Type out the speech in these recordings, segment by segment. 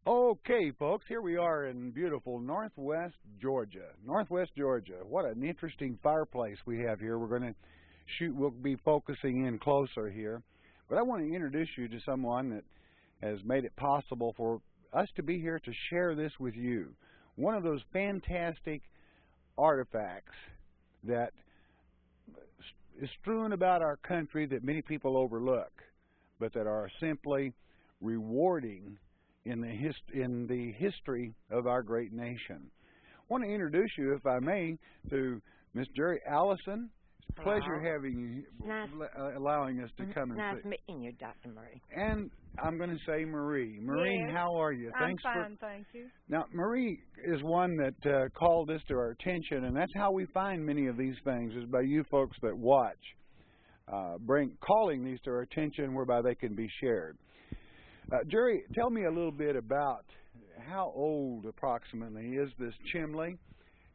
Okay, folks, here we are in beautiful Northwest Georgia. Northwest Georgia. What an interesting fireplace we have here. We'll be focusing in closer here. But I want to introduce you to someone that has made it possible for us to be here to share this with you. One of those fantastic artifacts that is strewn about our country that many people overlook, but that are simply rewarding in the history of our great nation. I want to introduce you, if I may, to Miss Jerry Allison. It's a pleasure having you, allowing us to come and nice meeting you, Dr. Murray. And I'm going to say Marie. Marie, yes. How are you? I'm fine, thank you. Now, Marie is one that called this to our attention, and that's how we find many of these things, is by you folks that watch, calling these to our attention whereby they can be shared. Jerry, tell me a little bit about how old approximately is this chimney,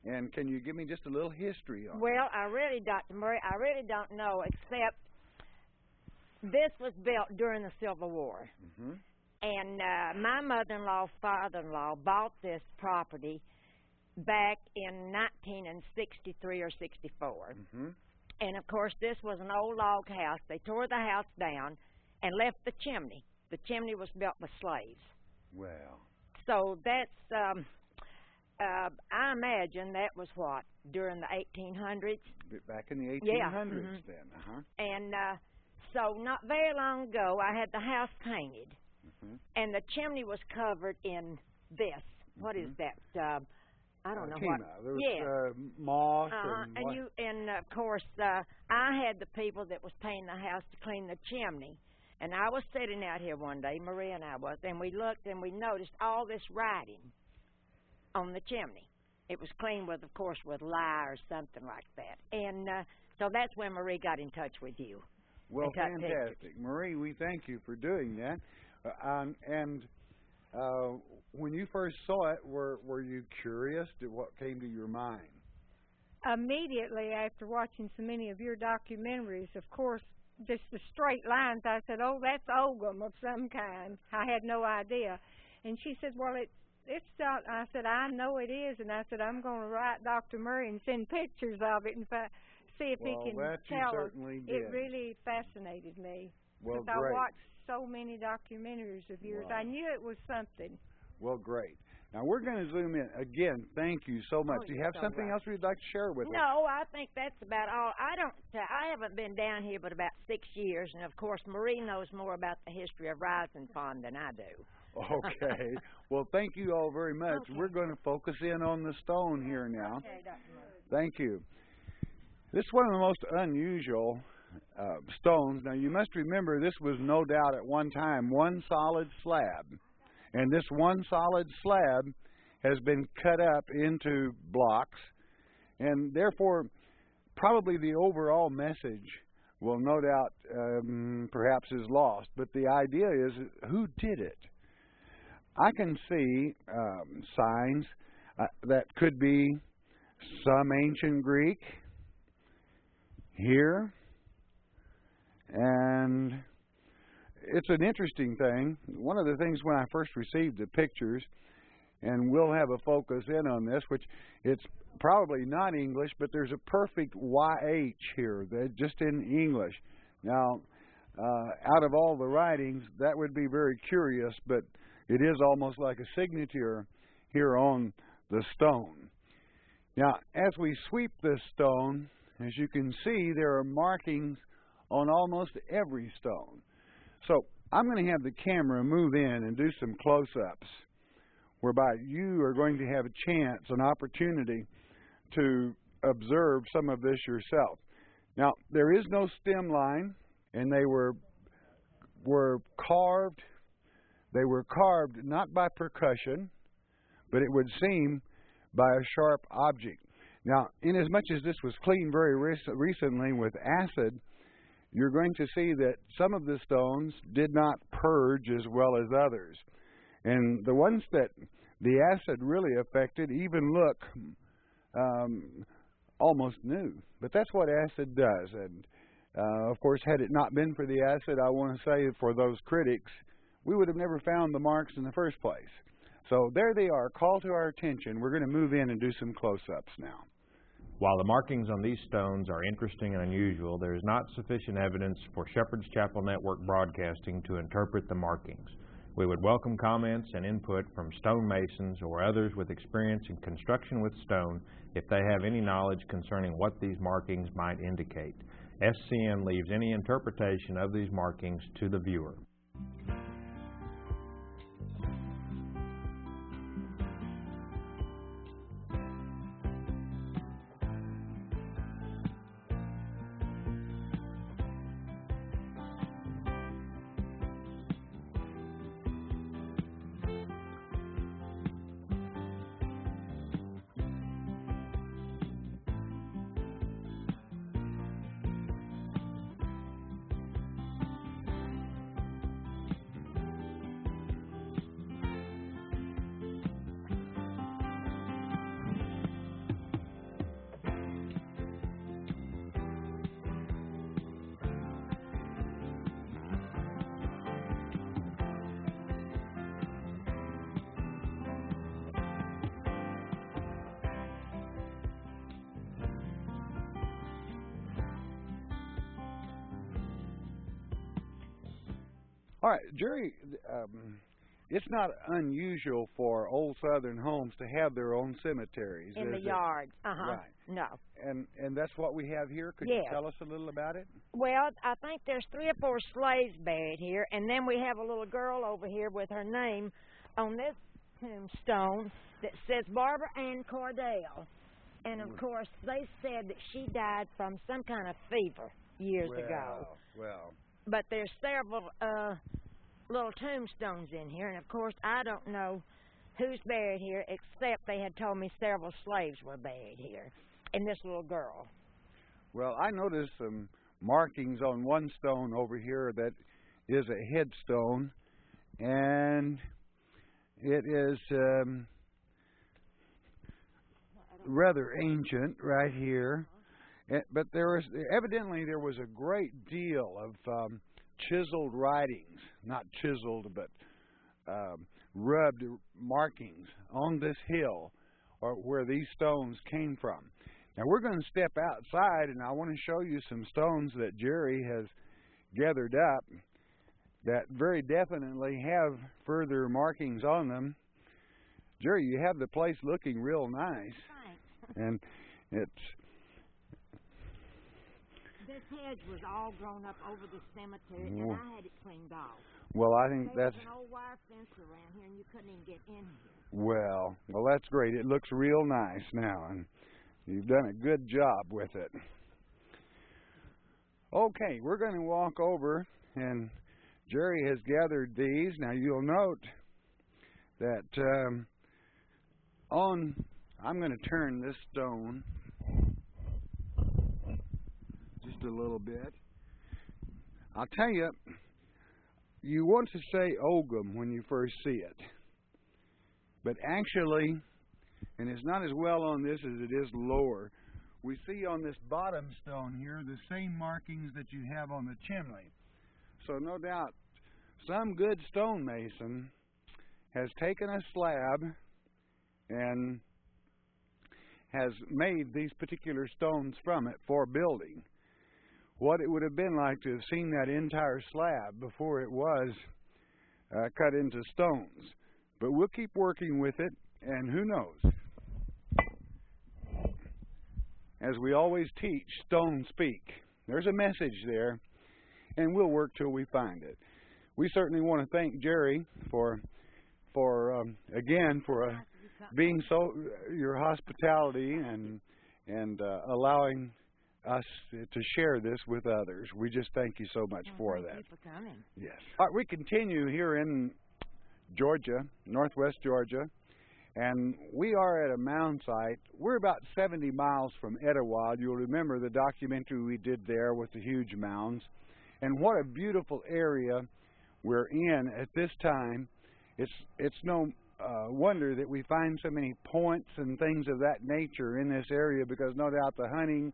and can you give me just a little history on it? Well, Dr. Murray, I really don't know, except this was built during the Civil War. Mm-hmm. And my mother-in-law, father-in-law bought this property back in 1963 or 64. Mm-hmm. And, of course, this was an old log house. They tore the house down and left the chimney. The chimney was built with slaves. Well. So that's, I imagine that was what, during the 1800s? Back in the 1800s, yeah. Then. Uh-huh. And so not very long ago, I had the house painted. Mm-hmm. And the chimney was covered in this. What is that? I don't know what. There was moss and of course, I had the people that was painting the house to clean the chimney. And I was sitting out here one day, Maria and I was, and we looked and we noticed all this writing on the chimney. It was cleaned with, of course, with lye or something like that. And so that's when Marie got in touch with you. Well, fantastic. Marie, we thank you for doing that. When you first saw it, were you curious to what came to your mind? Immediately after watching so many of your documentaries, of course, just the straight lines, I said, oh, that's ogham of some kind. I had no idea. And she said, well, it's not. I said, I know it is. And I said, I'm going to write Dr. Murray and send pictures of it and see if he can tell us. It really fascinated me. Well, because I watched so many documentaries of yours. Wow. I knew it was something. Well, great. Now, we're going to zoom in. Again, thank you so much. Do you have something else you'd like to share with us? No, I think that's about all. I haven't been down here but about 6 years, and, of course, Marie knows more about the history of Rising Pond than I do. Okay. Well, thank you all very much. Okay. We're going to focus in on the stone here now. Okay, Dr. Murray. Thank you. This is one of the most unusual stones. Now, you must remember this was no doubt at one time one solid slab. And this one solid slab has been cut up into blocks, and therefore probably the overall message will no doubt perhaps is lost. But the idea is, who did it? I can see signs that could be some ancient Greek here, and it's an interesting thing. One of the things when I first received the pictures, and we'll have a focus in on this, which it's probably not English, but there's a perfect YH here, just in English. Now, out of all the writings, that would be very curious, but it is almost like a signature here on the stone. Now, as we sweep this stone, as you can see, there are markings on almost every stone. So I'm going to have the camera move in and do some close-ups, whereby you are going to have a chance, an opportunity to observe some of this yourself. Now, there is no stem line, and they were carved. They were carved not by percussion, but it would seem by a sharp object. Now, inasmuch as this was cleaned very recently with acid, you're going to see that some of the stones did not purge as well as others. And the ones that the acid really affected even look almost new. But that's what acid does. And, of course, had it not been for the acid, I want to say for those critics, we would have never found the marks in the first place. So there they are, call to our attention. We're going to move in and do some close-ups now. While the markings on these stones are interesting and unusual, there is not sufficient evidence for Shepherd's Chapel Network Broadcasting to interpret the markings. We would welcome comments and input from stonemasons or others with experience in construction with stone if they have any knowledge concerning what these markings might indicate. SCN leaves any interpretation of these markings to the viewer. All right, Jerry, it's not unusual for old Southern homes to have their own cemeteries. In the yard. Uh-huh. Right. No. And that's what we have here. Could Yes. you tell us a little about it? Well, I think there's 3 or 4 slaves buried here, and then we have a little girl over here with her name on this tombstone that says Barbara Ann Cordell. And, of course, they said that she died from some kind of fever years ago. Well. But there's several little tombstones in here, and, of course, I don't know who's buried here, except they had told me several slaves were buried here, and this little girl. Well, I noticed some markings on one stone over here that is a headstone, and it is rather ancient right here. But evidently there was a great deal of chiseled writings, not chiseled, but rubbed markings on this hill, or where these stones came from. Now we're going to step outside, and I want to show you some stones that Jerry has gathered up that very definitely have further markings on them. Jerry, you have the place looking real nice. Thanks. And it's... This hedge was all grown up over the cemetery, and I had it cleaned off. Well, I think There's that's... an old wire fence around here, and you couldn't even get in here. Well, that's great. It looks real nice now, and you've done a good job with it. Okay, we're going to walk over, and Jerry has gathered these. Now, you'll note that I'm going to turn this stone just a little bit. I'll tell you, you want to say Ogum when you first see it. But actually, and it's not as well on this as it is lower, we see on this bottom stone here the same markings that you have on the chimney. So no doubt, some good stonemason has taken a slab and has made these particular stones from it for building. What it would have been like to have seen that entire slab before it was cut into stones. But we'll keep working with it, and who knows? As we always teach, stones speak. There's a message there, and we'll work till we find it. We certainly want to thank Jerry for being so your hospitality and allowing us to share this with others. We just thank you so much for that. Thank you for coming. Yes. All right, we continue here in Georgia, northwest Georgia, and we are at a mound site. We're about 70 miles from Etowah. You'll remember the documentary we did there with the huge mounds. And what a beautiful area we're in at this time. It's no wonder that we find so many points and things of that nature in this area, because no doubt the hunting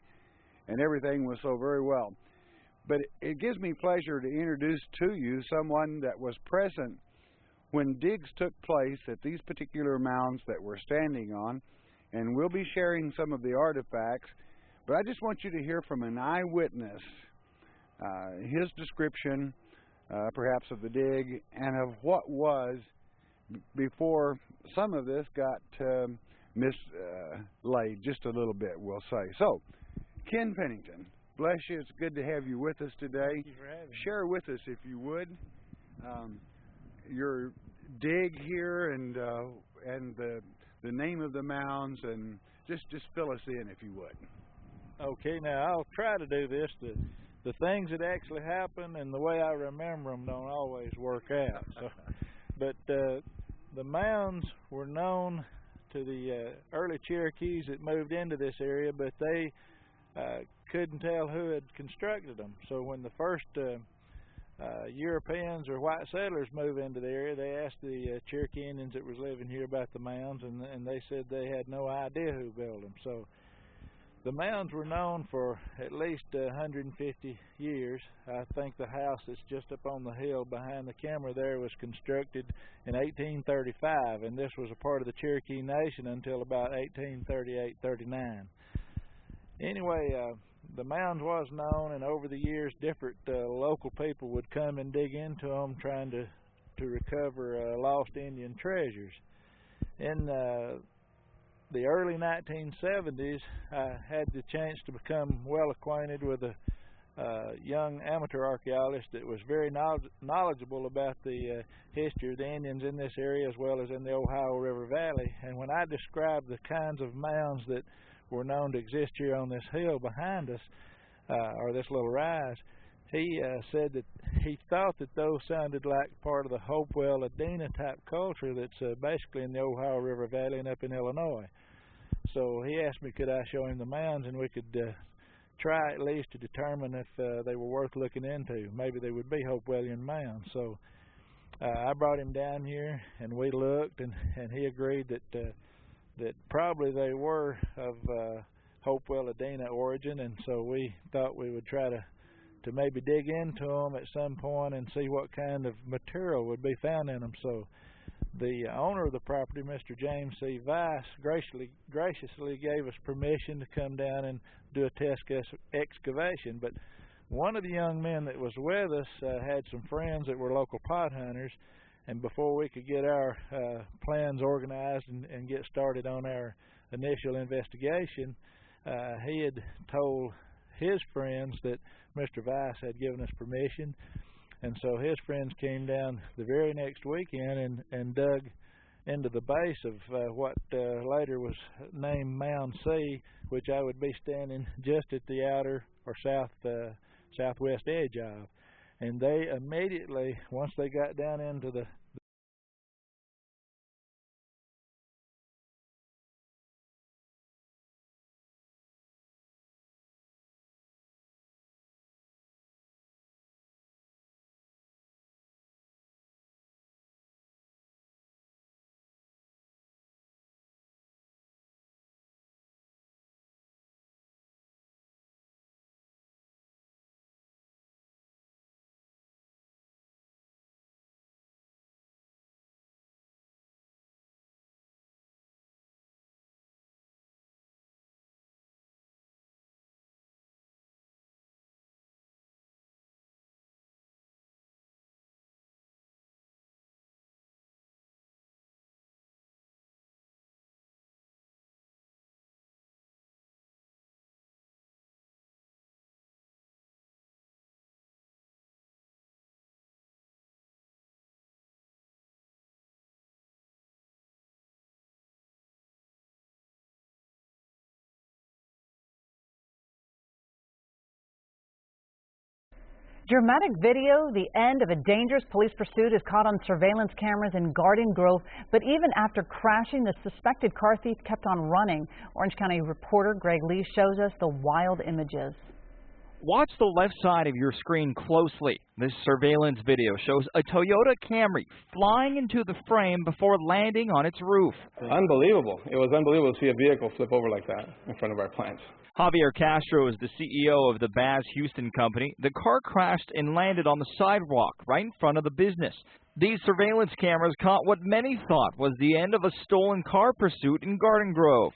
and everything was so very well. But it gives me pleasure to introduce to you someone that was present when digs took place at these particular mounds that we're standing on, and we'll be sharing some of the artifacts, but I just want you to hear from an eyewitness, his description, perhaps of the dig, and of what was before some of this got mislaid just a little bit, we'll say. So, Ken Pennington, bless you. It's good to have you with us today. Thank you for having me. Share with us, if you would, your dig here and the name of the mounds, and just fill us in, if you would. Okay, now I'll try to do this. The things that actually happen and the way I remember them don't always work out. So, but the mounds were known to the early Cherokees that moved into this area, but they couldn't tell who had constructed them. So when the first Europeans or white settlers moved into the area, they asked the Cherokee Indians that was living here about the mounds, and they said they had no idea who built them. So the mounds were known for at least 150 years. I think the house that's just up on the hill behind the camera there was constructed in 1835, and this was a part of the Cherokee Nation until about 1838-39. Anyway, the mounds was known, and over the years different local people would come and dig into them trying to recover lost Indian treasures. In the early 1970s, I had the chance to become well acquainted with a young amateur archaeologist that was very knowledgeable about the history of the Indians in this area as well as in the Ohio River Valley. And when I described the kinds of mounds that were known to exist here on this hill behind us, or this little rise, he said that he thought that those sounded like part of the Hopewell Adena type culture that's basically in the Ohio River Valley and up in Illinois. So he asked me could I show him the mounds, and we could try at least to determine if they were worth looking into. Maybe they would be Hopewellian mounds. So I brought him down here, and we looked, and he agreed that probably they were of Hopewell Adena origin, and so we thought we would try to maybe dig into them at some point and see what kind of material would be found in them. So the owner of the property, Mr. James C. Weiss, graciously gave us permission to come down and do a test excavation. But one of the young men that was with us had some friends that were local pot hunters, and before we could get our plans organized and get started on our initial investigation, he had told his friends that Mr. Weiss had given us permission, and so his friends came down the very next weekend and dug into the base of what later was named Mound C, which I would be standing just at the outer or southwest edge of. And they immediately, once they got down into the Dramatic video, the end of a dangerous police pursuit is caught on surveillance cameras in Garden Grove. But even after crashing, the suspected car thief kept on running. Orange County reporter Greg Lee shows us the wild images. Watch the left side of your screen closely. This surveillance video shows a Toyota Camry flying into the frame before landing on its roof. Unbelievable. It was unbelievable to see a vehicle flip over like that in front of our plants. Javier Castro is the CEO of the Baz Houston Company. The car crashed and landed on the sidewalk right in front of the business. These surveillance cameras caught what many thought was the end of a stolen car pursuit in Garden Grove.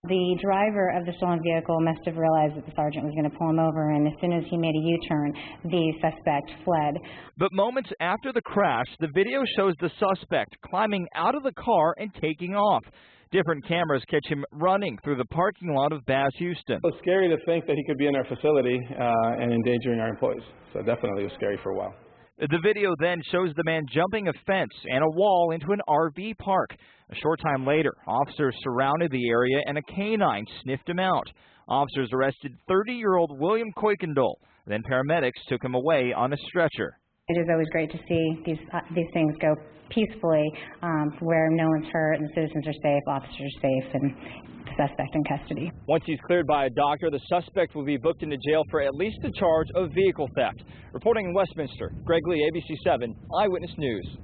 The driver of the stolen vehicle must have realized that the sergeant was going to pull him over, and as soon as he made a U-turn, the suspect fled. But moments after the crash, the video shows the suspect climbing out of the car and taking off. Different cameras catch him running through the parking lot of Baz Houston. It was scary to think that he could be in our facility and endangering our employees. So definitely it was scary for a while. The video then shows the man jumping a fence and a wall into an RV park. A short time later, officers surrounded the area and a canine sniffed him out. Officers arrested 30-year-old William Kuykendall. Then paramedics took him away on a stretcher. It is always great to see these things go peacefully, where no one's hurt and citizens are safe, officers are safe, and the suspect in custody. Once he's cleared by a doctor, the suspect will be booked into jail for at least the charge of vehicle theft. Reporting in Westminster, Greg Lee, ABC7, Eyewitness News.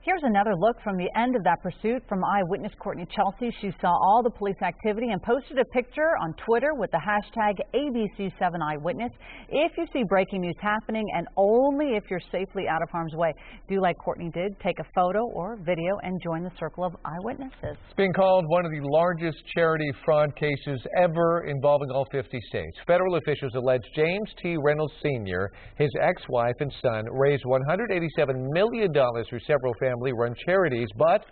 Here's another look from the end of that pursuit from Eyewitness Courtney Chelsea. She saw all the police activity and posted a picture on Twitter with the hashtag ABC7 Eyewitness. If you see breaking news happening, and only if you're safely out of harm's way, do like Courtney did, take a photo or video and join the circle of eyewitnesses. It's being called one of the largest charity fraud cases ever involving all 50 states. Federal officials allege James T. Reynolds Sr., his ex-wife and son, raised $187 million through several family-run charities, but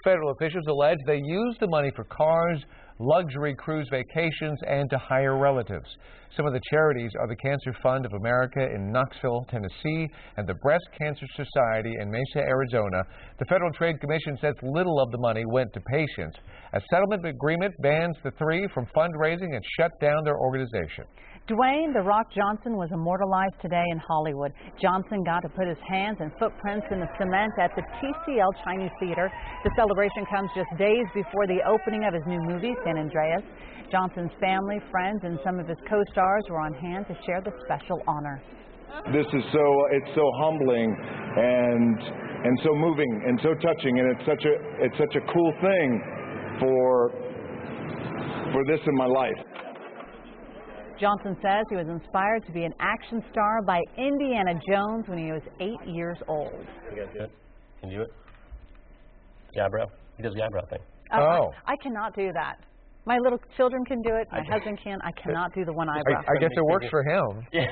federal officials allege they used the money for cars, luxury cruise vacations, and to hire relatives. Some of the charities are the Cancer Fund of America in Knoxville, Tennessee, and the Breast Cancer Society in Mesa, Arizona. The Federal Trade Commission says little of the money went to patients. A settlement agreement bans the three from fundraising and shut down their organization. Dwayne "The Rock" Johnson was immortalized today in Hollywood. Johnson got to put his hands and footprints in the cement at the TCL Chinese Theater. The celebration comes just days before the opening of his new movie, San Andreas. Johnson's family, friends, and some of his co-stars were on hand to share the special honor. This is it's so humbling and so moving and so touching, and it's such a cool thing for this in my life. Johnson says he was inspired to be an action star by Indiana Jones when he was 8 years old. You guys do it? Can you do it? The eyebrow. He does the eyebrow thing. I cannot do that. My little children can do it. My husband can. I cannot do the one eyebrow. I guess it works for him. Yeah.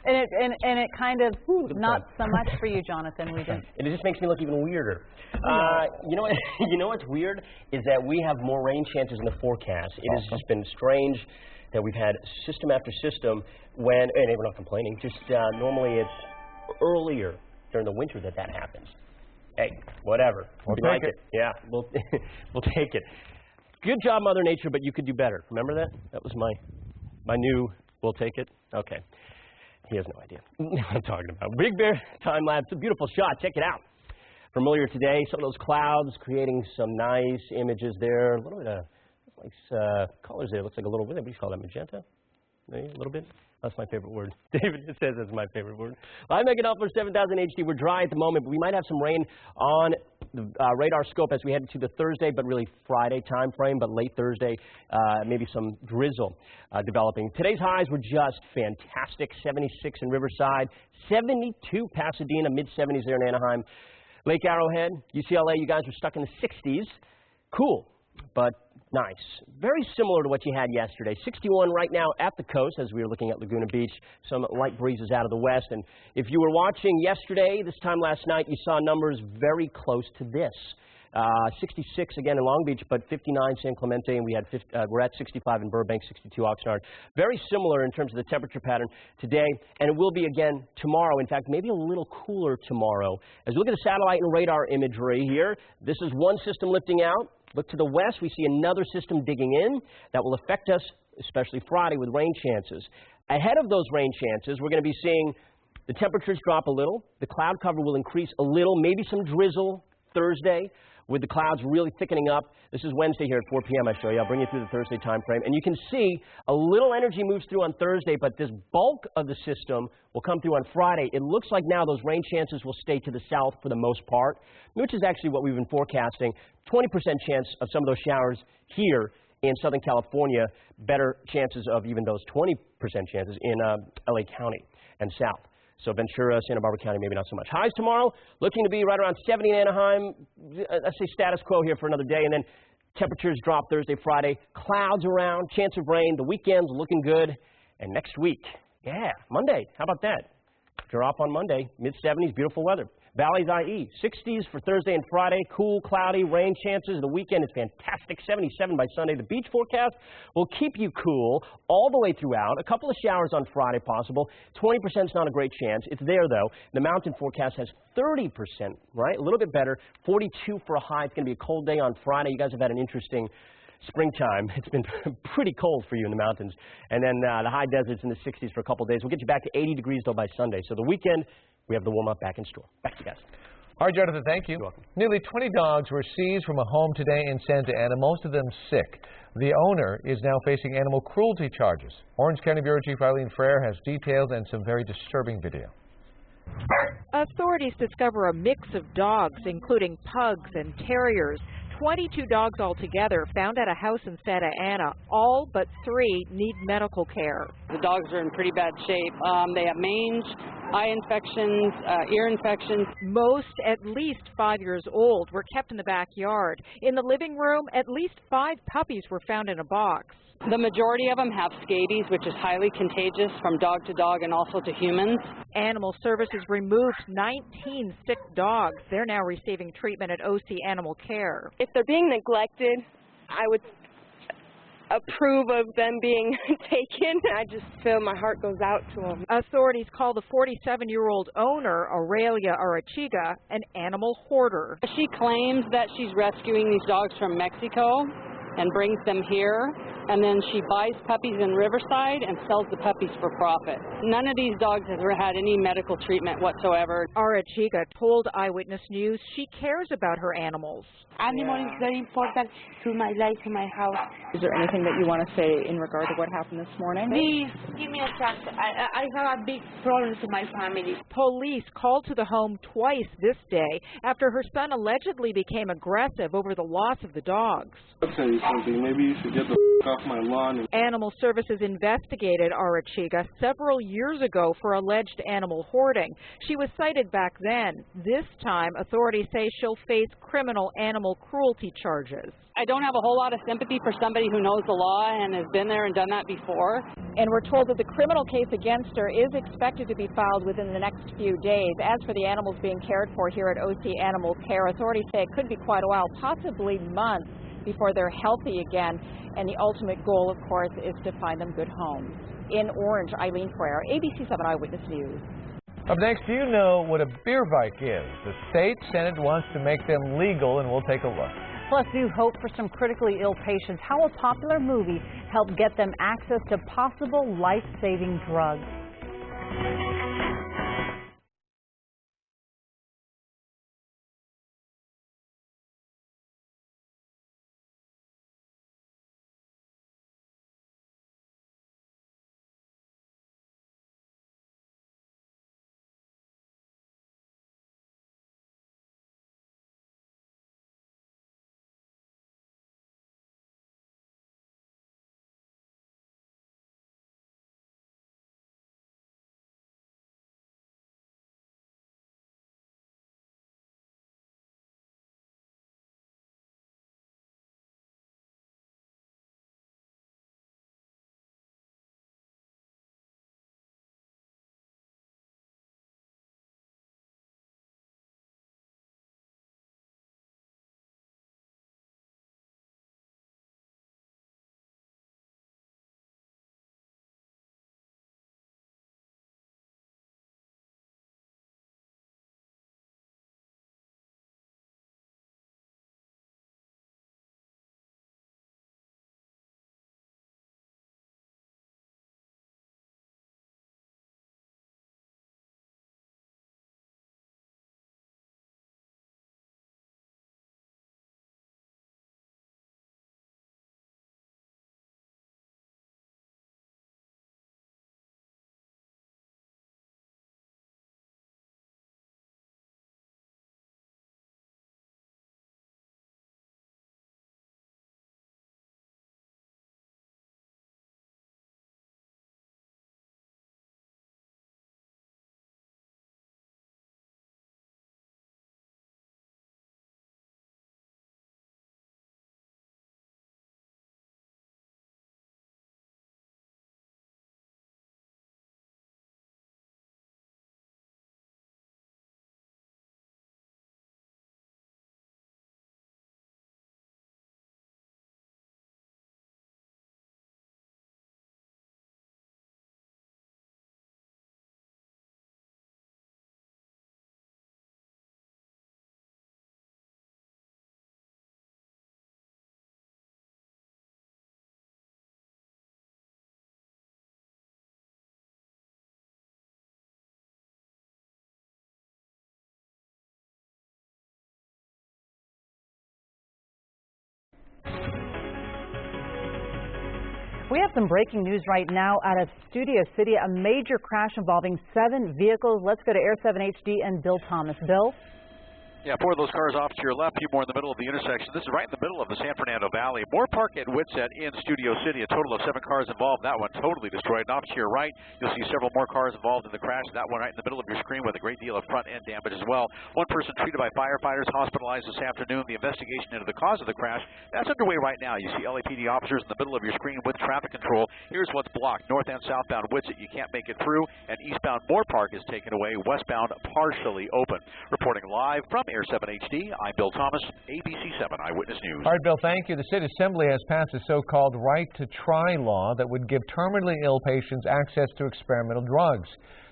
And it kind of not so much for you, Jonathan. We didn't. It just makes me look even weirder. You know what? You know what's weird is that we have more rain chances in the forecast. It has just been strange that we've had system after system when, and we're not complaining. Just normally it's earlier during the winter that happens. Hey, whatever. We'll take it. Yeah, we'll take it. Good job, Mother Nature, but you could do better. Remember that? That was my new. We'll take it. Okay. He has no idea what I'm talking about. Big Bear time lapse, a beautiful shot. Check it out. From earlier today, some of those clouds creating some nice images there. A little bit of nice colors there. Looks like a little bit. What do you call that? Magenta? Maybe a little bit. That's my favorite word. David says that's my favorite word. I'm Megan Up for 7000 HD. We're dry at the moment, but we might have some rain on the radar scope as we head into the Thursday, but really Friday time frame, but late Thursday, maybe some drizzle developing. Today's highs were just fantastic. 76 in Riverside, 72 Pasadena, mid-70s there in Anaheim. Lake Arrowhead, UCLA, you guys were stuck in the 60s. Cool, but nice. Very similar to what you had yesterday. 61 right now at the coast as we were looking at Laguna Beach. Some light breezes out of the west. And if you were watching yesterday, this time last night, you saw numbers very close to this. 66 again in Long Beach, but 59 San Clemente, and we're at 65 in Burbank, 62 Oxnard. Very similar in terms of the temperature pattern today, and it will be again tomorrow. In fact, maybe a little cooler tomorrow. As we look at the satellite and radar imagery here, this is one system lifting out. Look to the west, we see another system digging in that will affect us, especially Friday, with rain chances. Ahead of those rain chances, we're going to be seeing the temperatures drop a little. The cloud cover will increase a little, maybe some drizzle Thursday, with the clouds really thickening up. This is Wednesday here at 4 p.m. I show you. I'll bring you through the Thursday time frame. And you can see a little energy moves through on Thursday, but this bulk of the system will come through on Friday. It looks like now those rain chances will stay to the south for the most part, which is actually what we've been forecasting. 20% chance of some of those showers here In Southern California, better chances of even those 20% chances in LA County and south. So Ventura, Santa Barbara County, maybe not so much. Highs tomorrow, looking to be right around 70 in Anaheim. Let's say status quo here for another day, and then temperatures drop Thursday, Friday. Clouds around, chance of rain. The weekend's looking good. And next week, yeah, Monday, how about that? Drop on Monday, mid-70s, beautiful weather. Valley's IE, 60s for Thursday and Friday, cool, cloudy, rain chances. The weekend is fantastic, 77 by Sunday. The beach forecast will keep you cool all the way throughout. A couple of showers on Friday possible. 20% is not a great chance. It's there, though. The mountain forecast has 30%, right? A little bit better. 42 for a high. It's going to be a cold day on Friday. You guys have had an interesting springtime. It's been pretty cold for you in the mountains. And then the high desert's in the 60s for a couple of days. We'll get you back to 80 degrees, though, by Sunday. So the weekend, we have the warm-up back in store. Back to you guys. All right, Jonathan, thank you. You're welcome. Nearly 20 dogs were seized from a home today in Santa Ana, most of them sick. The owner is now facing animal cruelty charges. Orange County Bureau Chief Eileen Frere has details and some very disturbing video. Authorities discover a mix of dogs, including pugs and terriers. 22 dogs altogether found at a house in Santa Ana. All but 3 need medical care. The dogs are in pretty bad shape. They have mange, eye infections, ear infections. Most, at least 5 years old, were kept in the backyard. In the living room, at least 5 puppies were found in a box. The majority of them have scabies, which is highly contagious from dog to dog and also to humans. Animal Services removed 19 sick dogs. They're now receiving treatment at OC Animal Care. If they're being neglected, I would approve of them being taken. I just feel my heart goes out to them. Authorities call the 47-year-old owner, Aurelia Arachiga, an animal hoarder. She claims that she's rescuing these dogs from Mexico and brings them here, and then she buys puppies in Riverside and sells the puppies for profit. None of these dogs has ever had any medical treatment whatsoever. Arachiga told Eyewitness News she cares about her animals. Animal is very important to my life, to my house. Is there anything that you want to say in regard to what happened this morning? Please, give me a chance. I have a big problem to my family. Police called to the home twice this day after her son allegedly became aggressive over the loss of the dogs. I'll tell you something. Maybe you should get the off my lawn. Animal Services investigated Arachiga several years ago for alleged animal hoarding. She was cited back then. This time, authorities say she'll face criminal animal cruelty charges. I don't have a whole lot of sympathy for somebody who knows the law and has been there and done that before. And we're told that the criminal case against her is expected to be filed within the next few days. As for the animals being cared for here at OC Animal Care, authorities say it could be quite a while, possibly months, before they're healthy again. And the ultimate goal, of course, is to find them good homes. In Orange, Eileen Frere, ABC7 Eyewitness News. Up next, do you know what a beer bike is? The state Senate wants to make them legal, and we'll take a look. Plus, new hope for some critically ill patients. How a popular movie helped get them access to possible life-saving drugs. We have some breaking news right now out of Studio City, a major crash involving 7 vehicles. Let's go to Air 7 HD and Bill Thomas. Bill? Yeah, 4 of those cars off to your left, a few more in the middle of the intersection. This is right in the middle of the San Fernando Valley. More park at Whitsett in Studio City. A total of 7 cars involved. That one totally destroyed. And off to your right, you'll see several more cars involved in the crash. That one right in the middle of your screen with a great deal of front-end damage as well. One person treated by firefighters, hospitalized this afternoon. The investigation into the cause of the crash, that's underway right now. You see LAPD officers in the middle of your screen with traffic control. Here's what's blocked. North and southbound Whitsett, you can't make it through. And eastbound Moore Park is taken away. Westbound partially open. Reporting live from Air 7 HD. I'm Bill Thomas, ABC7 Eyewitness News. All right, Bill, thank you. The State Assembly has passed a so-called right to try law that would give terminally ill patients access to experimental drugs.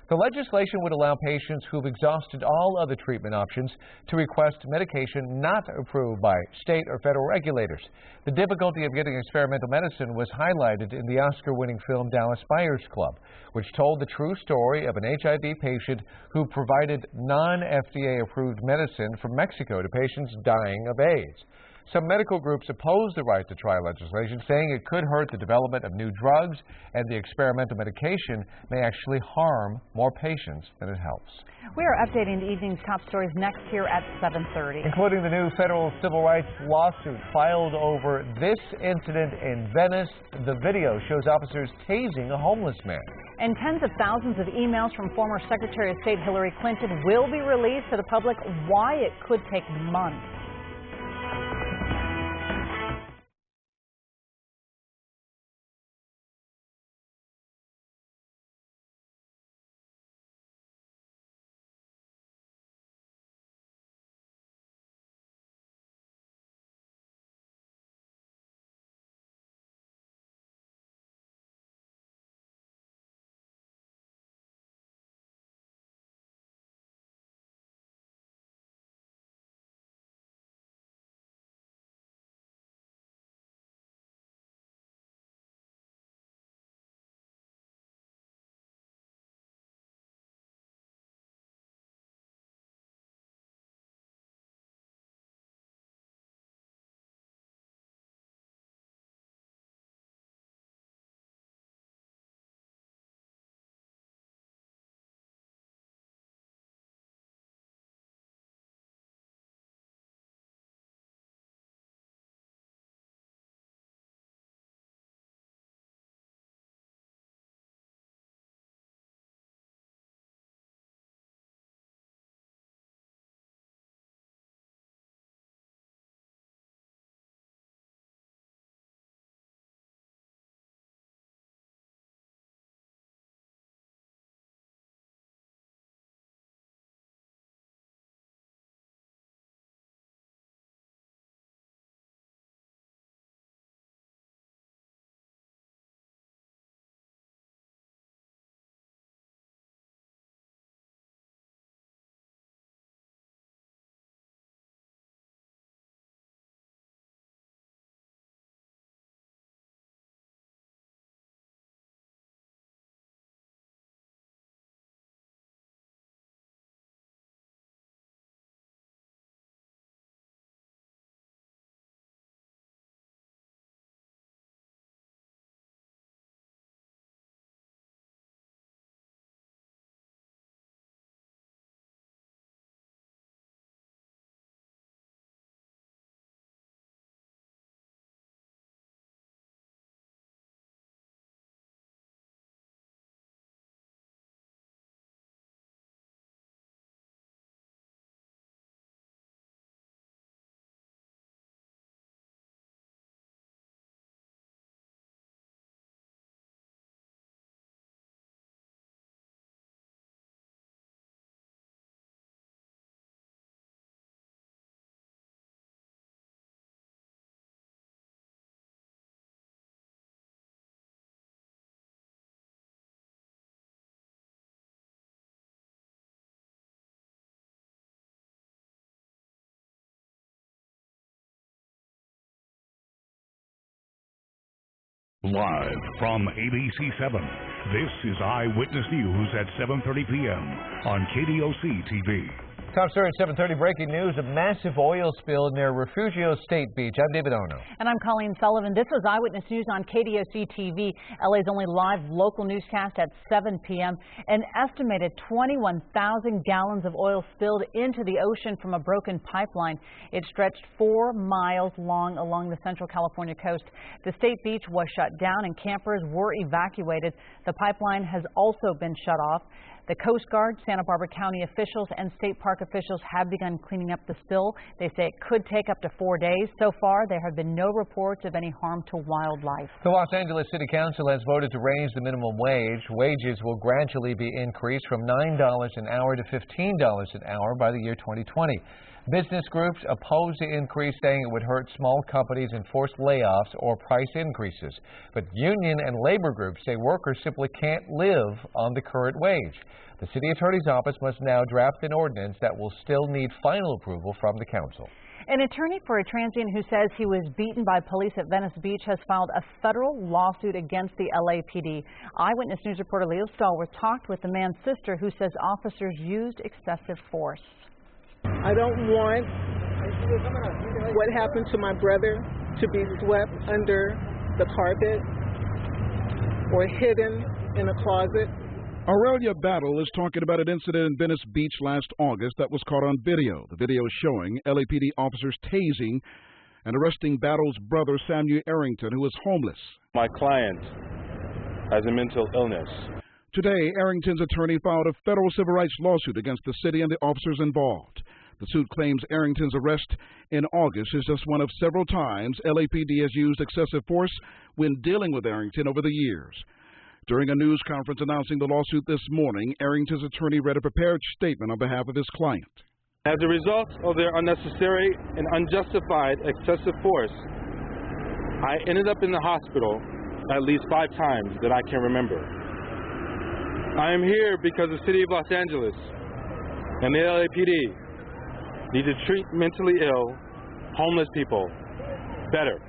The legislation would allow patients who've exhausted all other treatment options to request medication not approved by state or federal regulators. The difficulty of getting experimental medicine was highlighted in the Oscar-winning film Dallas Buyers Club, which told the true story of an HIV patient who provided non-FDA approved medicine from Mexico to patients dying of AIDS. Some medical groups oppose the right to try legislation, saying it could hurt the development of new drugs and the experimental medication may actually harm more patients than it helps. We are updating the evening's top stories next here at 7:30. Including the new federal civil rights lawsuit filed over this incident in Venice. The video shows officers tasing a homeless man. And tens of thousands of emails from former Secretary of State Hillary Clinton will be released to the public. Why it could take months. Live from ABC7, this is Eyewitness News at 7:30 p.m. on KDOC TV. Top story at 7:30, breaking news, a massive oil spill near Refugio State Beach. I'm David Ono. And I'm Colleen Sullivan. This was Eyewitness News on KDOC TV, LA's only live local newscast at 7 p.m. An estimated 21,000 gallons of oil spilled into the ocean from a broken pipeline. It stretched 4 miles long along the Central California coast. The State Beach was shut down and campers were evacuated. The pipeline has also been shut off. The Coast Guard, Santa Barbara County officials, and state park officials have begun cleaning up the spill. They say it could take up to 4 days. So far, there have been no reports of any harm to wildlife. The Los Angeles City Council has voted to raise the minimum wage. Wages will gradually be increased from $9 an hour to $15 an hour by the year 2020. Business groups oppose the increase, saying it would hurt small companies and force layoffs or price increases. But union and labor groups say workers simply can't live on the current wage. The city attorney's office must now draft an ordinance that will still need final approval from the council. An attorney for a transient who says he was beaten by police at Venice Beach has filed a federal lawsuit against the LAPD. Eyewitness News reporter Leo Stallworth talked with the man's sister, who says officers used excessive force. I don't want what happened to my brother to be swept under the carpet or hidden in a closet. Aurelia Battle is talking about an incident in Venice Beach last August that was caught on video. The video showing LAPD officers tasing and arresting Battle's brother, Samuel Arrington, who is homeless. My client has a mental illness. Today, Arrington's attorney filed a federal civil rights lawsuit against the city and the officers involved. The suit claims Arrington's arrest in August is just one of several times LAPD has used excessive force when dealing with Arrington over the years. During a news conference announcing the lawsuit this morning, Arrington's attorney read a prepared statement on behalf of his client. As a result of their unnecessary and unjustified excessive force, I ended up in the hospital at least 5 times that I can remember. I am here because the City of Los Angeles and the LAPD need to treat mentally ill, homeless people better.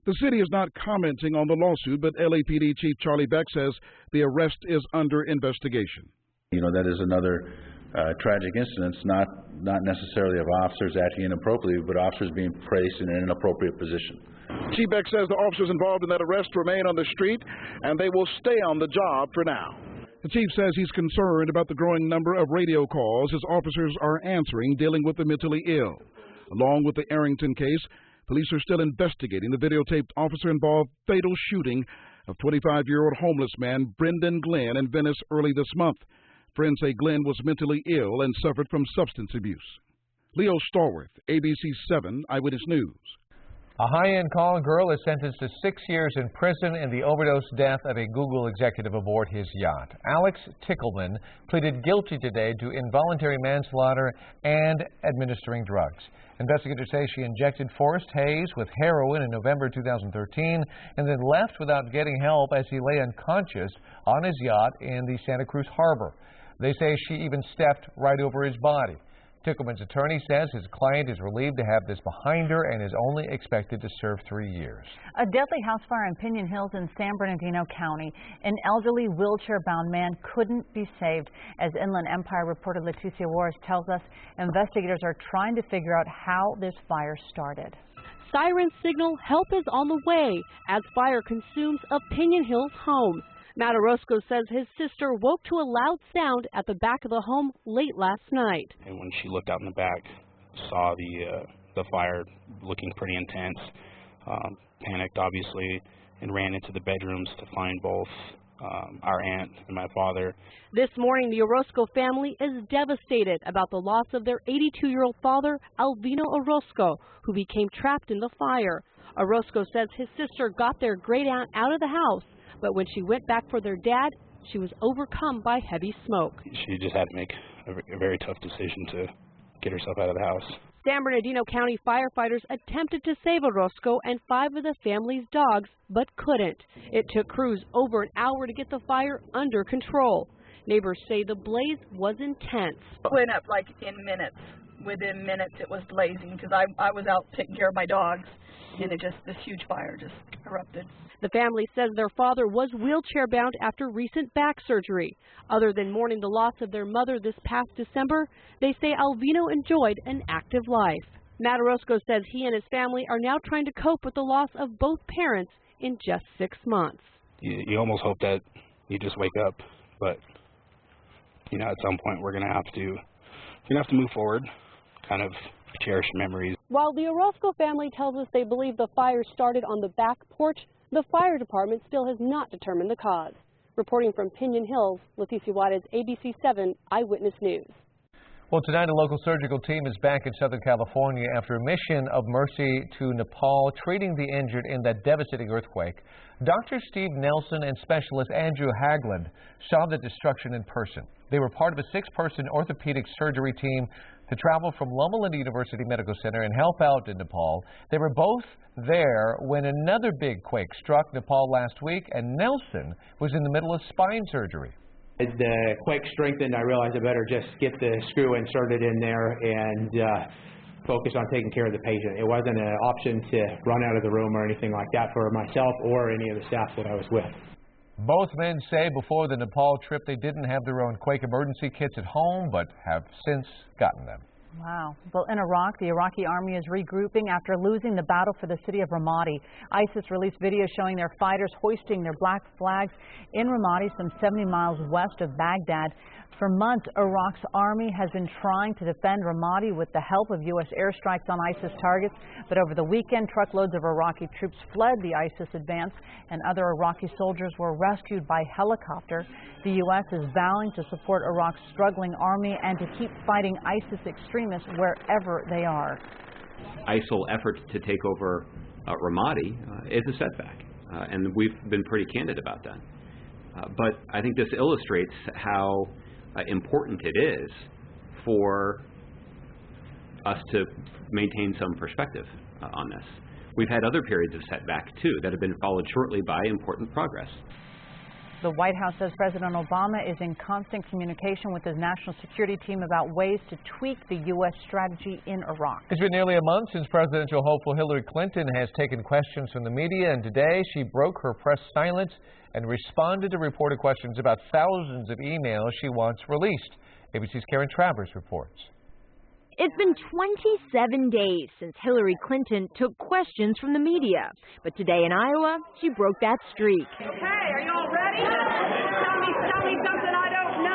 The city is not commenting on the lawsuit, but LAPD Chief Charlie Beck says the arrest is under investigation. You know, that is another tragic incident, not necessarily of officers acting inappropriately, but officers being placed in an inappropriate position. Chief Beck says the officers involved in that arrest remain on the street, and they will stay on the job for now. The chief says he's concerned about the growing number of radio calls his officers are answering dealing with the mentally ill. Along with the Arrington case, police are still investigating the videotaped officer-involved fatal shooting of 25-year-old homeless man Brendan Glenn in Venice early this month. Friends say Glenn was mentally ill and suffered from substance abuse. Leo Stallworth, ABC7 Eyewitness News. A high-end call girl is sentenced to 6 years in prison in the overdose death of a Google executive aboard his yacht. Alex Tickleman pleaded guilty today to involuntary manslaughter and administering drugs. Investigators say she injected Forrest Hayes with heroin in November 2013 and then left without getting help as he lay unconscious on his yacht in the Santa Cruz Harbor. They say she even stepped right over his body. Tickleman's attorney says his client is relieved to have this behind her and is only expected to serve 3 years. A deadly house fire in Pinon Hills in San Bernardino County. An elderly wheelchair-bound man couldn't be saved. As Inland Empire reporter Leticia Juarez tells us, investigators are trying to figure out how this fire started. Siren signal help is on the way as fire consumes a Pinon Hills home. Matt Orozco says his sister woke to a loud sound at the back of the home late last night. And when she looked out in the back, saw the fire looking pretty intense, panicked obviously, and ran into the bedrooms to find both our aunt and my father. This morning, the Orozco family is devastated about the loss of their 82-year-old father, Alvino Orozco, who became trapped in the fire. Orozco says his sister got their great aunt out of the house, but when she went back for their dad, she was overcome by heavy smoke. She just had to make a very tough decision to get herself out of the house. San Bernardino County firefighters attempted to save Orozco and 5 of the family's dogs, but couldn't. It took crews over an hour to get the fire under control. Neighbors say the blaze was intense. It went up like in minutes. Within minutes it was blazing because I was out taking care of my dogs, and this huge fire just erupted. The family says their father was wheelchair-bound after recent back surgery. Other than mourning the loss of their mother this past December, they say Alvino enjoyed an active life. Matt Orozco says he and his family are now trying to cope with the loss of both parents in just 6 months. You almost hope that you just wake up, but you know, at some point we're gonna have to move forward, kind of cherish memories. While the Orozco family tells us they believe the fire started on the back porch, the fire department still has not determined the cause. Reporting from Pinon Hills, Leticia Juarez, ABC7 Eyewitness News. Well, tonight a local surgical team is back in Southern California after a mission of mercy to Nepal, treating the injured in that devastating earthquake. Dr. Steve Nelson and specialist Andrew Haglund saw the destruction in person. They were part of a 6-person orthopedic surgery team to travel from Loma Linda University Medical Center and help out in Nepal. They were both there when another big quake struck Nepal last week, and Nelson was in the middle of spine surgery. As the quake strengthened, I realized I better just get the screw inserted in there and focus on taking care of the patient. It wasn't an option to run out of the room or anything like that for myself or any of the staff that I was with. Both men say before the Nepal trip they didn't have their own quake emergency kits at home, but have since gotten them. Wow. Well, in Iraq, the Iraqi army is regrouping after losing the battle for the city of Ramadi. ISIS released videos showing their fighters hoisting their black flags in Ramadi, some 70 miles west of Baghdad. For months, Iraq's army has been trying to defend Ramadi with the help of U.S. airstrikes on ISIS targets. But over the weekend, truckloads of Iraqi troops fled the ISIS advance, and other Iraqi soldiers were rescued by helicopter. The U.S. is vowing to support Iraq's struggling army and to keep fighting ISIS extremists wherever they are. ISIL efforts to take over Ramadi is a setback, and we've been pretty candid about that. But I think this illustrates how important it is for us to maintain some perspective on this. We've had other periods of setback, too, that have been followed shortly by important progress. The White House says President Obama is in constant communication with his national security team about ways to tweak the U.S. strategy in Iraq. It's been nearly a month since presidential hopeful Hillary Clinton has taken questions from the media, and today she broke her press silence and responded to reporter questions about thousands of emails she wants released. ABC's Karen Travers reports. It's been 27 days since Hillary Clinton took questions from the media. But today in Iowa, she broke that streak. Okay, are you all ready? Tell me something I don't know.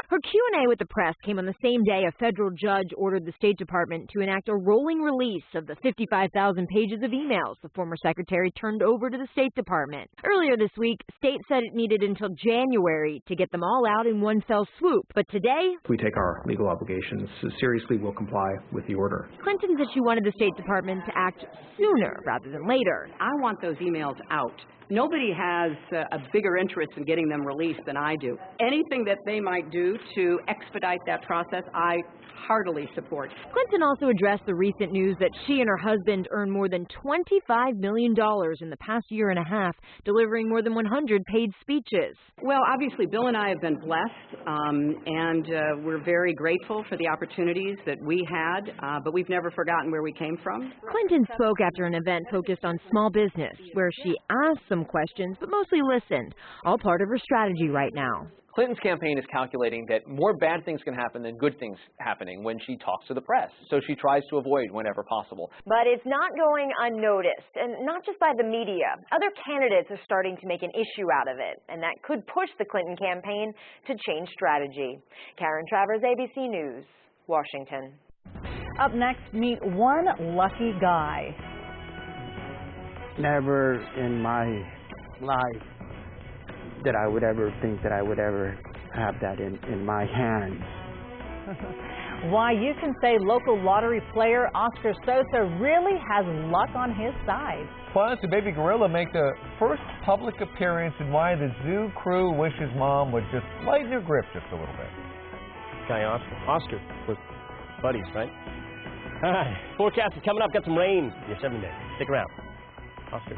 Her Q&A with the press came on the same day a federal judge ordered the State Department to enact a rolling release of the 55,000 pages of emails the former secretary turned over to the State Department. Earlier this week, State said it needed until January to get them all out in one fell swoop. But today, we take our legal obligations seriously. We'll comply with the order. Clinton said she wanted the State Department to act sooner rather than later. I want those emails out. Nobody has a bigger interest in getting them released than I do. Anything that they might do to expedite that process, I heartily support. Clinton also addressed the recent news that she and her husband earned more than $25 million in the past year and a half, delivering more than 100 paid speeches. Well, obviously, Bill and I have been blessed, and we're very grateful for the opportunities that we had, but we've never forgotten where we came from. Clinton spoke after an event focused on small business, where she asked some questions, but mostly listened, all part of her strategy right now. Clinton's campaign is calculating that more bad things can happen than good things happening when she talks to the press. So she tries to avoid whenever possible. But it's not going unnoticed, and not just by the media. Other candidates are starting to make an issue out of it, and that could push the Clinton campaign to change strategy. Karen Travers, ABC News, Washington. Up next, meet one lucky guy. Never in my life that I would ever think that I would ever have that in my hands. Why you can say local lottery player Oscar Sosa really has luck on his side. Plus, the baby gorilla make the first public appearance, and why the zoo crew wishes mom would just lighten her grip just a little bit. Guy Oscar was buddies, right? All right, forecast is coming up. Got some rain in your 7 days. Stick around. Oscar.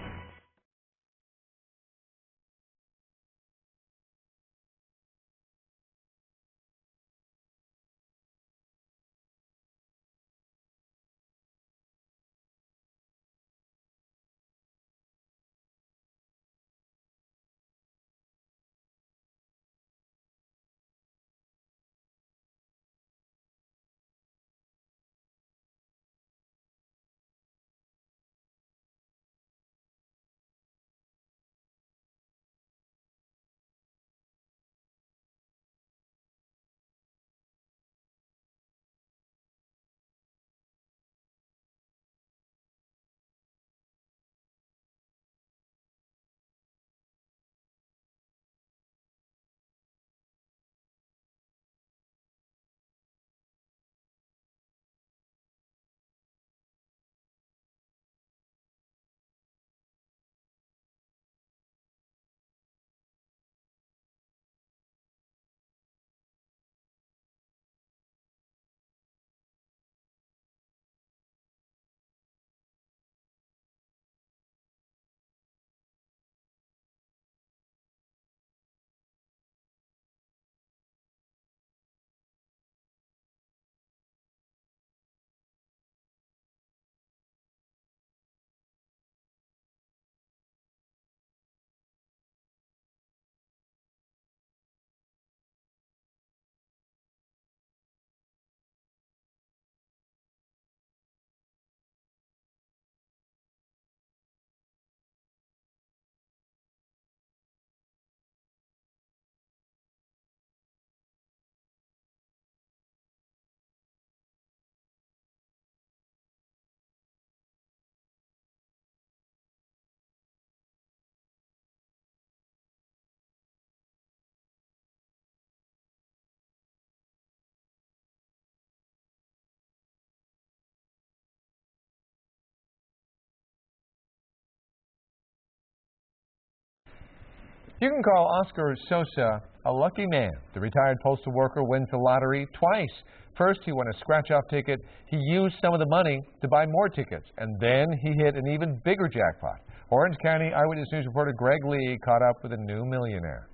You can call Oscar Sosa a lucky man. The retired postal worker wins the lottery twice. First, he won a scratch-off ticket. He used some of the money to buy more tickets, and then he hit an even bigger jackpot. Orange County Eyewitness News reporter Greg Lee caught up with a new millionaire.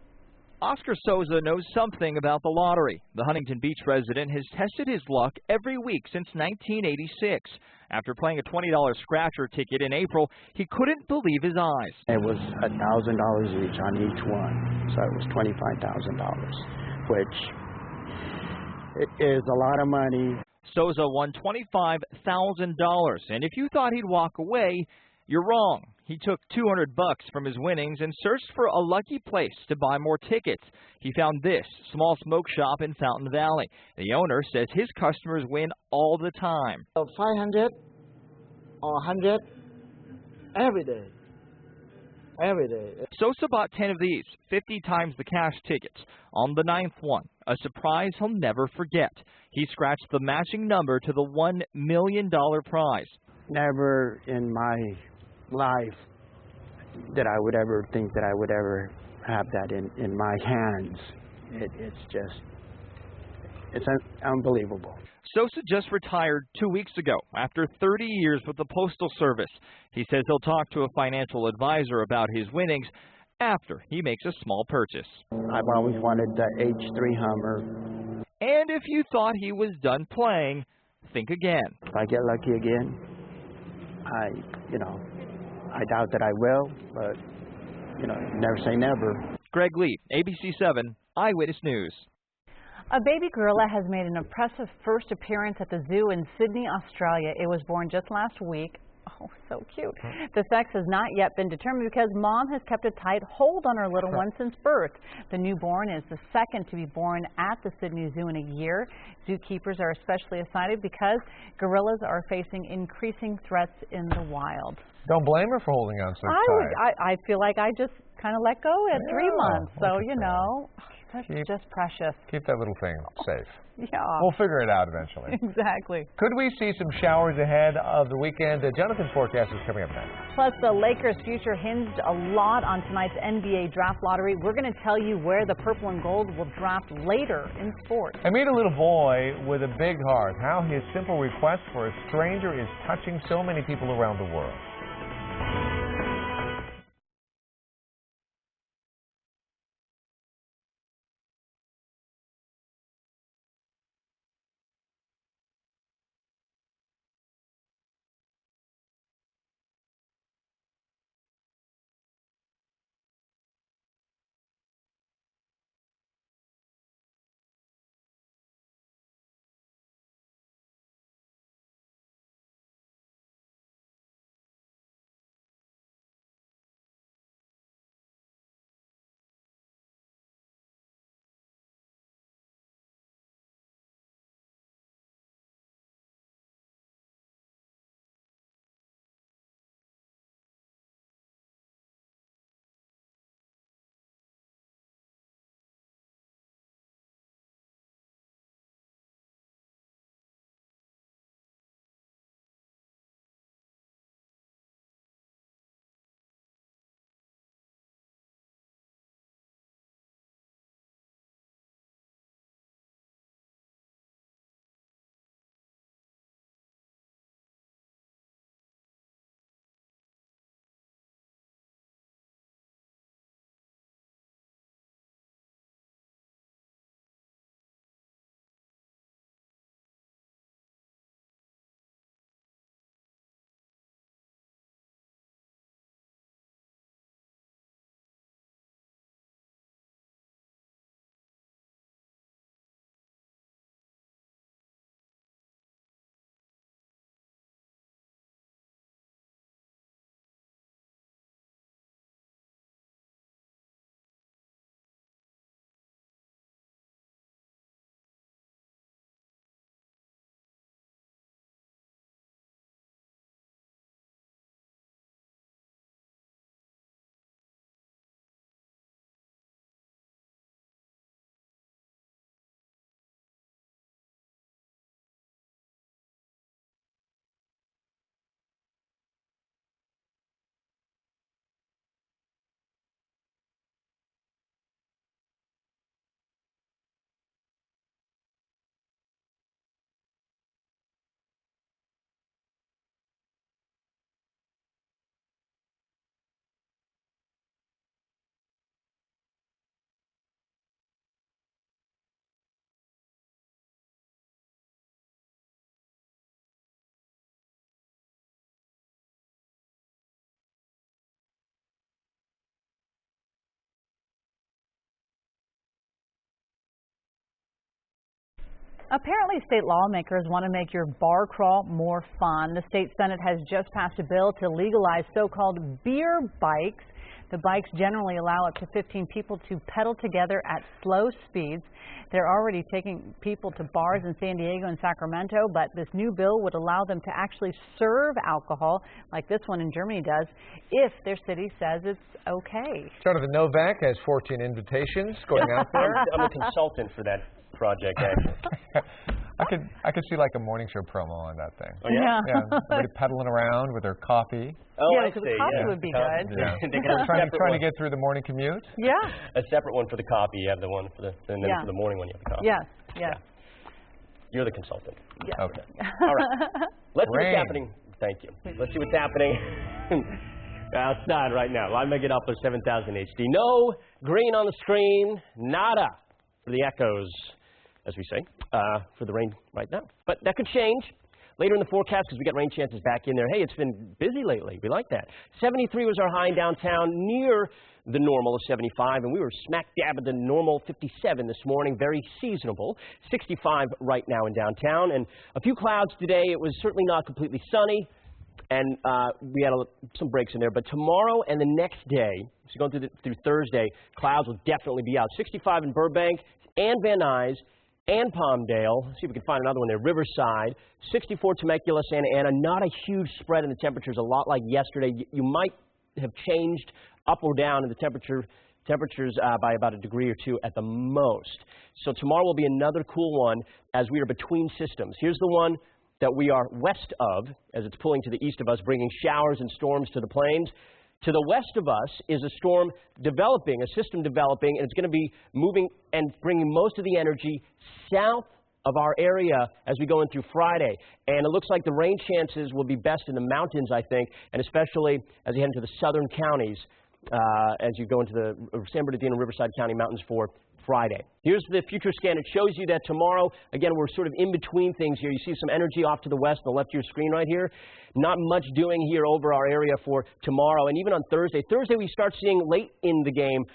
Oscar Sosa knows something about the lottery. The Huntington Beach resident has tested his luck every week since 1986. After playing a $20 scratcher ticket in April, he couldn't believe his eyes. It was $1,000 each on each one, so it was $25,000, which it is a lot of money. Sosa won $25,000, and if you thought he'd walk away, you're wrong. He took $200 from his winnings and searched for a lucky place to buy more tickets. He found this small smoke shop in Fountain Valley. The owner says his customers win all the time. 500 or 100 every day. Every day. Sosa bought 10 of these, 50 times the cash tickets. On the 9th one, a surprise he'll never forget. He scratched the matching number to the $1 million prize. Never in my life that I would ever think that I would ever have that in my hands. It's unbelievable. Sosa just retired 2 weeks ago after 30 years with the Postal Service. He says he'll talk to a financial advisor about his winnings after he makes a small purchase. I've always wanted the H3 Hummer. And if you thought he was done playing, think again. If I get lucky again, I doubt that I will, but, never say never. Greg Lee, ABC7, Eyewitness News. A baby gorilla has made an impressive first appearance at the zoo in Sydney, Australia. It was born just last week. Oh, so cute. The sex has not yet been determined because mom has kept a tight hold on her little one since birth. The newborn is the second to be born at the Sydney Zoo in a year. Zookeepers are especially excited because gorillas are facing increasing threats in the wild. Don't blame her for holding on so tight. I feel like I just kind of let go at 3 months. So, that's just precious. Keep that little thing safe. Yeah. We'll figure it out eventually. Exactly. Could we see some showers ahead of the weekend? Jonathan's forecast is coming up next. Plus, the Lakers' future hinged a lot on tonight's NBA draft lottery. We're going to tell you where the purple and gold will draft later in sports. I meet a little boy with a big heart. How his simple request for a stranger is touching so many people around the world. Apparently, state lawmakers want to make your bar crawl more fun. The state Senate has just passed a bill to legalize so-called beer bikes. The bikes generally allow up to 15 people to pedal together at slow speeds. They're already taking people to bars in San Diego and Sacramento, but this new bill would allow them to actually serve alcohol, like this one in Germany does, if their city says it's okay. Jonathan Novak has 14 invitations going out there. I'm a consultant for that project, actually. I could see like a morning show promo on that thing. Oh, yeah? Yeah, everybody pedaling around with their coffee. Oh, yeah, I because see. the coffee Yeah. would be good. Yeah. They can have a trying separate to get through the morning commute. Yeah. A separate one for the coffee. You have the one for the, and then Yeah. for the morning one you have the coffee. Yes, yes. You're the consultant. Yes. Okay. All right. Let's see Rain. what's happening. Thank you. Let's see what's happening outside right now. I'm making it up for 7,000 HD. No green on the screen. Nada for the echoes, as we say, for the rain right now. But that could change later in the forecast because we got rain chances back in there. Hey, it's been busy lately. We like that. 73 was our high in downtown, near the normal of 75, and we were smack dab at the normal 57 this morning, very seasonable. 65 right now in downtown, and a few clouds today. It was certainly not completely sunny, and we had some breaks in there. But tomorrow and the next day, so going through Thursday, clouds will definitely be out. 65 in Burbank and Van Nuys and Palmdale. Let's see if we can find another one there. Riverside, 64 Temecula, Santa Ana. Not a huge spread in the temperatures, a lot like yesterday. You might have changed up or down in the temperatures by about a degree or two at the most. So tomorrow will be another cool one as we are between systems. Here's the one that we are west of as it's pulling to the east of us, bringing showers and storms to the plains. To the west of us is a storm developing, a system developing, and it's going to be moving and bringing most of the energy south of our area as we go in through Friday. And it looks like the rain chances will be best in the mountains, I think, and especially as you head into the southern counties as you go into the San Bernardino and Riverside County mountains for Friday. Here's the future scan. It shows you that tomorrow, again, we're sort of in between things here. You see some energy off to the west on the left of your screen right here. Not much doing here over our area for tomorrow. And even on Thursday. Thursday, we start seeing late in the game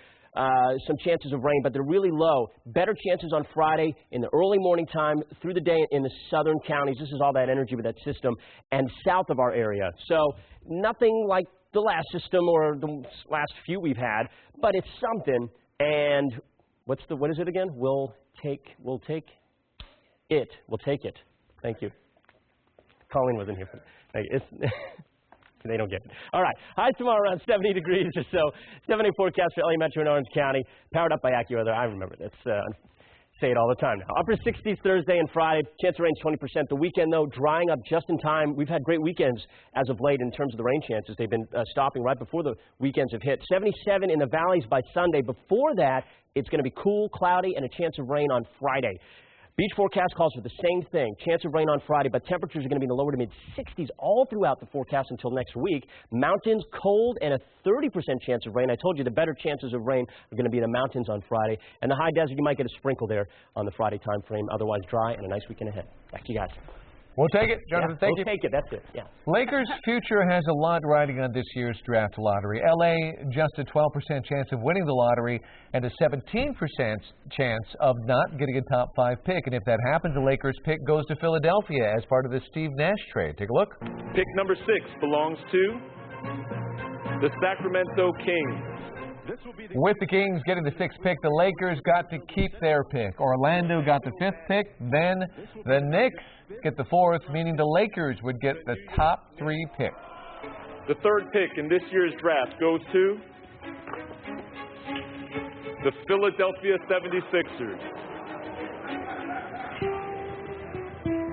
some chances of rain, but they're really low. Better chances on Friday in the early morning time through the day in the southern counties. This is all that energy with that system and south of our area. So nothing like the last system or the last few we've had, but it's something. And what is it again? We'll take it. Thank you. Colleen wasn't here. They don't get it. All right. Highs tomorrow around 70 degrees or so. 70 forecast for LA Metro and Orange County. Powered up by AccuWeather. I remember this. Say it all the time now. Upper 60s Thursday and Friday. Chance of rain 20%. The weekend, though, drying up just in time. We've had great weekends as of late in terms of the rain chances. They've been stopping right before the weekends have hit. 77 in the valleys by Sunday. Before that, it's going to be cool, cloudy, and a chance of rain on Friday. Beach forecast calls for the same thing. Chance of rain on Friday, but temperatures are going to be in the lower to mid-60s all throughout the forecast until next week. Mountains, cold, and a 30% chance of rain. I told you the better chances of rain are going to be in the mountains on Friday. And the high desert, you might get a sprinkle there on the Friday time frame. Otherwise dry and a nice weekend ahead. Back to you guys. We'll take it. Jonathan, thank you. We'll take it. That's it. Yeah. Lakers' future has a lot riding on this year's draft lottery. L.A. just a 12% chance of winning the lottery and a 17% chance of not getting a top 5 pick. And if that happens, the Lakers' pick goes to Philadelphia as part of the Steve Nash trade. Take a look. Pick number 6 belongs to the Sacramento Kings. With the Kings getting the 6th pick, the Lakers got to keep their pick. Orlando got the 5th pick. Then the Knicks get the 4th, meaning the Lakers would get the top 3 picks. The 3rd pick in this year's draft goes to the Philadelphia 76ers.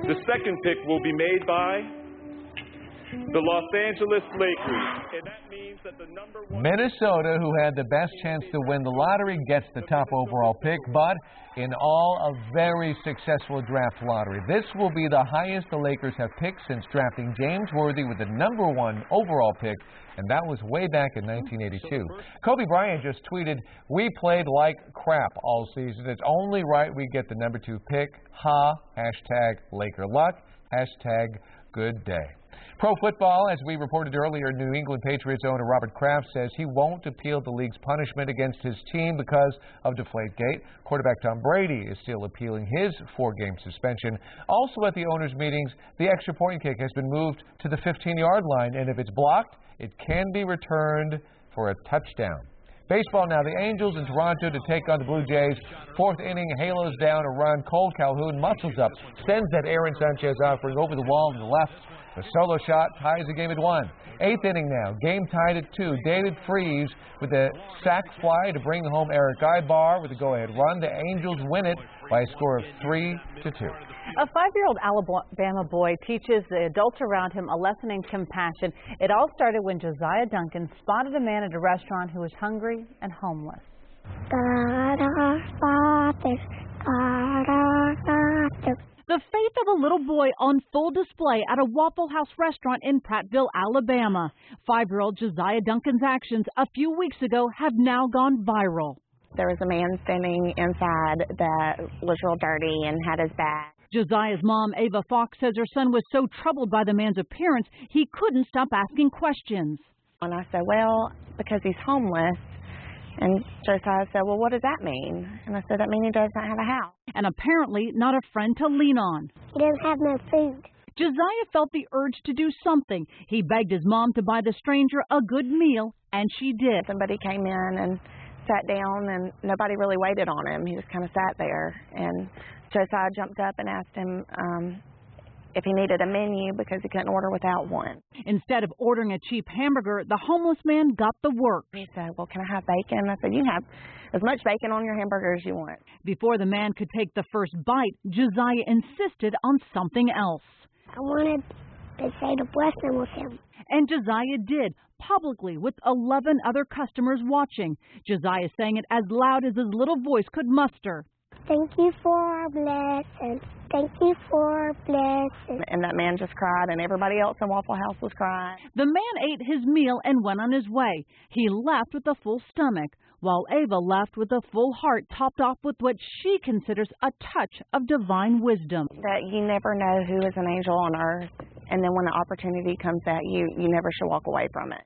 The 2nd pick will be made by the Los Angeles Lakers. And that means that the number 1... Minnesota, who had the best chance to win the lottery, gets the top overall pick, but in all, a very successful draft lottery. This will be the highest the Lakers have picked since drafting James Worthy with the number 1 overall pick, and that was way back in 1982. Kobe Bryant just tweeted, "We played like crap all season. It's only right we get the number 2 pick. Ha, hashtag Laker luck, hashtag good day." Pro football, as we reported earlier, New England Patriots owner Robert Kraft says he won't appeal the league's punishment against his team because of Deflategate. Quarterback Tom Brady is still appealing his 4-game suspension. Also at the owners' meetings, the extra point kick has been moved to the 15-yard line, and if it's blocked, it can be returned for a touchdown. Baseball now, the Angels in Toronto to take on the Blue Jays. 4th inning, halos down a run. Cole Calhoun muscles up, sends that Aaron Sanchez offering over the wall to the left. The solo shot ties the game at 1. 8th inning now, game tied at 2. David Freese with a sac fly to bring home Eric Ibar with a go-ahead run. The Angels win it by a score of 3-2. A 5-year-old Alabama boy teaches the adults around him a lesson in compassion. It all started when Josiah Duncan spotted a man at a restaurant who was hungry and homeless. God our Father, God our Father. The faith of a little boy on full display at a Waffle House restaurant in Prattville, Alabama. 5-year-old Josiah Duncan's actions a few weeks ago have now gone viral. There was a man standing inside that was real dirty and had his bag. Josiah's mom, Ava Fox, says her son was so troubled by the man's appearance, he couldn't stop asking questions. And I said, well, because he's homeless. And Josiah said, well, what does that mean? And I said, that means he does not have a house. And apparently not a friend to lean on. He doesn't have no food. Josiah felt the urge to do something. He begged his mom to buy the stranger a good meal, and she did. Somebody came in and sat down, and nobody really waited on him. He just kind of sat there. And Josiah jumped up and asked him if he needed a menu because he couldn't order without one. Instead of ordering a cheap hamburger, the homeless man got the works. He said, well, can I have bacon? I said, you can have as much bacon on your hamburger as you want. Before the man could take the first bite, Josiah insisted on something else. I wanted to say the blessing with him. And Josiah did, publicly with 11 other customers watching. Josiah sang it as loud as his little voice could muster. Thank you for our blessing. Thank you for our blessing. And that man just cried, and everybody else in Waffle House was crying. The man ate his meal and went on his way. He left with a full stomach, while Ava left with a full heart topped off with what she considers a touch of divine wisdom. That you never know who is an angel on earth, and then when the opportunity comes at you, you never should walk away from it.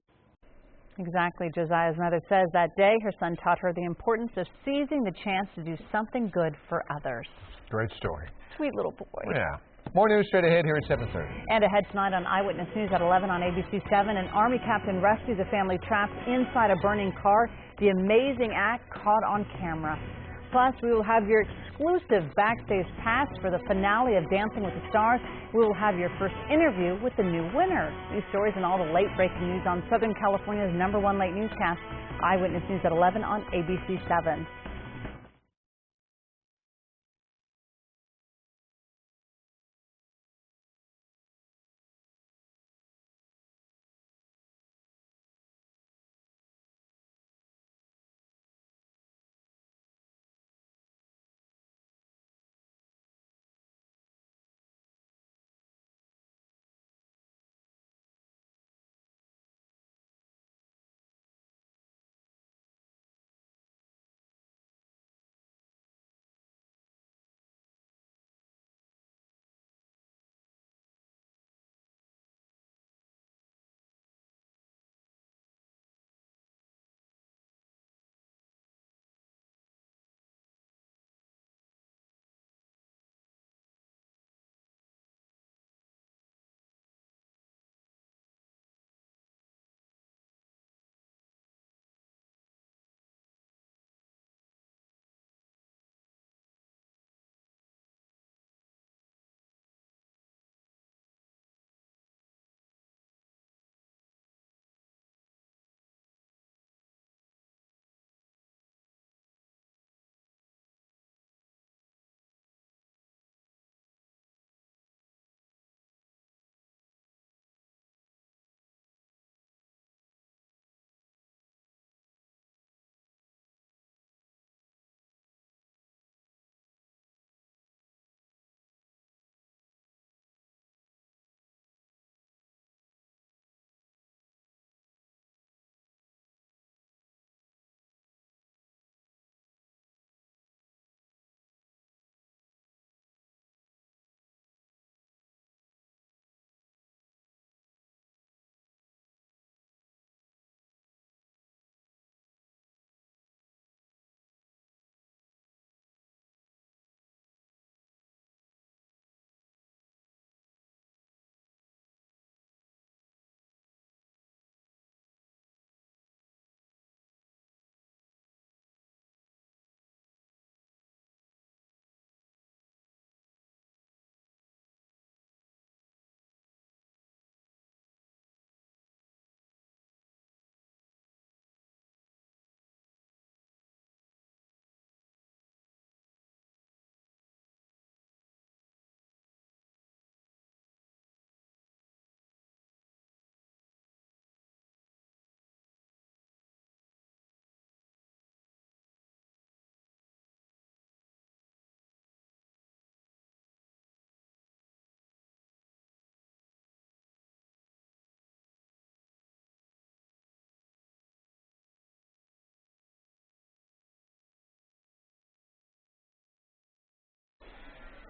Exactly. Josiah's mother says that day her son taught her the importance of seizing the chance to do something good for others. Great story. Sweet little boy. Yeah. More news straight ahead here at 7:30. And ahead tonight on Eyewitness News at 11 on ABC7, an Army captain rescues a family trapped inside a burning car. The amazing act caught on camera. Plus, we will have your exclusive backstage pass for the finale of Dancing with the Stars. We will have your first interview with the new winner. These stories and all the late breaking news on Southern California's #1 late newscast, Eyewitness News at 11 on ABC7.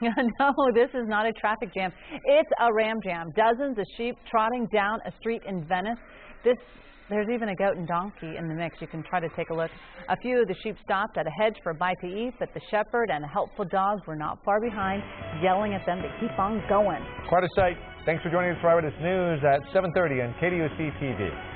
No, this is not a traffic jam. It's a ram jam. Dozens of sheep trotting down a street in Venice. There's even a goat and donkey in the mix. You can try to take a look. A few of the sheep stopped at a hedge for a bite to eat, but the shepherd and helpful dogs were not far behind, yelling at them to keep on going. Quite a sight. Thanks for joining us for Eyewitness News at 7:30 on KDOC TV.